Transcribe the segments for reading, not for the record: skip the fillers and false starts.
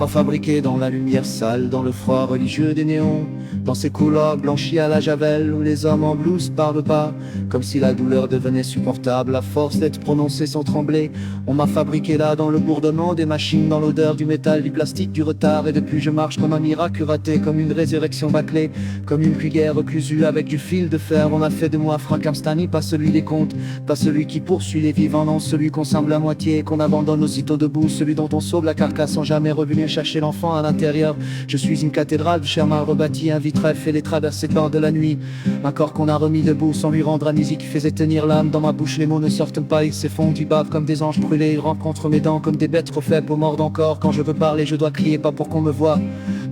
va fabriquer dans la lumière sale, dans le froid religieux des néons, dans ces couloirs blanchis à la javel, où les hommes en blouse parlent bas, comme si la douleur devenait supportable à force d'être prononcée sans trembler. On m'a fabriqué là, dans le bourdonnement des machines, dans l'odeur du métal, du plastique, du retard. Et depuis je marche comme un miracle raté, comme une résurrection bâclée, comme une cuillère reclusue avec du fil de fer. On a fait de moi Frank Amstani, pas celui des contes, pas celui qui poursuit les vivants, non, celui qu'on semble à moitié et qu'on abandonne aussitôt debout, celui dont on sauve la carcasse sans jamais revenir chercher l'enfant à l'intérieur. Je suis une cathédrale, cher mal rebâtie, un vitrail fait les traversées de la nuit, un corps qu'on a remis debout sans lui rendre amnésie, qui faisait tenir l'âme dans ma bouche. Les mots ne sortent pas, ils s'effondrent, ils bavent comme des anges brûlés, ils rentrent entre mes dents comme des bêtes trop faibles, mordent encore. Quand je veux parler, je dois crier, pas pour qu'on me voie,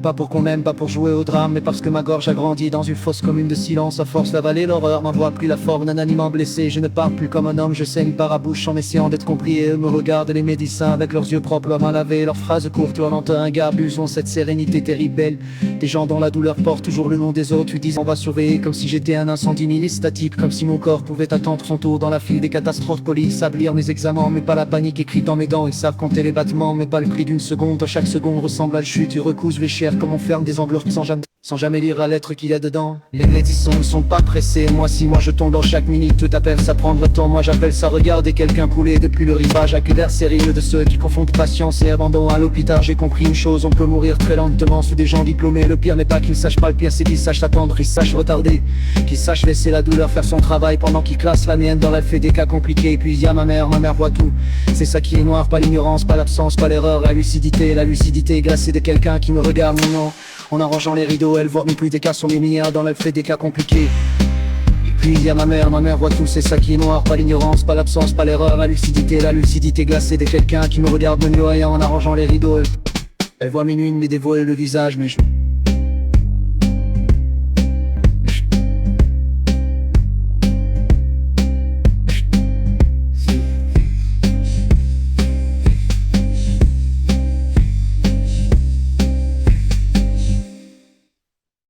pas pour qu'on m'aime, pas pour jouer au drame, mais parce que ma gorge a grandi dans une fosse commune de silence. À force d'avaler l'horreur, ma voix a pris la forme d'un animal blessé. Je ne parle plus comme un homme, je saigne par la bouche en essayant d'être compris. Et eux me regardent, les médecins, avec leurs yeux propres à mal lavés, leurs phrases courtes en lenteur, un gars abusent cette sérénité terrible. Des gens dont la douleur porte toujours le nom des autres, ils disent on va surveiller, comme si j'étais un incendie statique, comme si mon corps pouvait attendre son tour dans la file des catastrophes. Police savent lire mes examens, mais pas la panique écrite dans mes dents. Ils savent compter les battements, mais pas le prix d'une seconde. Chaque seconde ressemble à la chute, ils recousent les chairs comme on ferme des enveloppes sans jamais lire la lettre qu'il y a dedans. Les médecins ne sont pas pressés, moi si moi je tombe dans chaque minute, tout appelle ça prendre le temps. Moi j'appelle ça regarder quelqu'un couler depuis le rivage. Acculaire sérieux de ceux qui confondent patience et abandon à l'hôpital. J'ai compris une chose, on peut mourir très lentement sous des gens diplômés. Le pire n'est pas qu'ils sachent pas, le pire c'est qu'ils sachent attendre, qu'ils sachent retarder, qu'ils sachent laisser la douleur faire son travail pendant qu'ils classent la mienne dans la fait des cas compliqués. Et puis il y a ma mère voit tout, c'est ça qui est noir, pas l'ignorance, pas l'absence, pas l'erreur, la lucidité glacée de quelqu'un qui me regarde maintenant. En arrangeant les rideaux, elle voit mes plus des cas sont les miens dans la fait des cas compliqués. Et puis il y a ma mère voit tout, c'est ça qui est noir, pas l'ignorance, pas l'absence, pas l'erreur, la lucidité glacée de quelqu'un qui me regarde me noyer en arrangeant les rideaux. Elle voit mes nuits me dévoiler le visage, mais je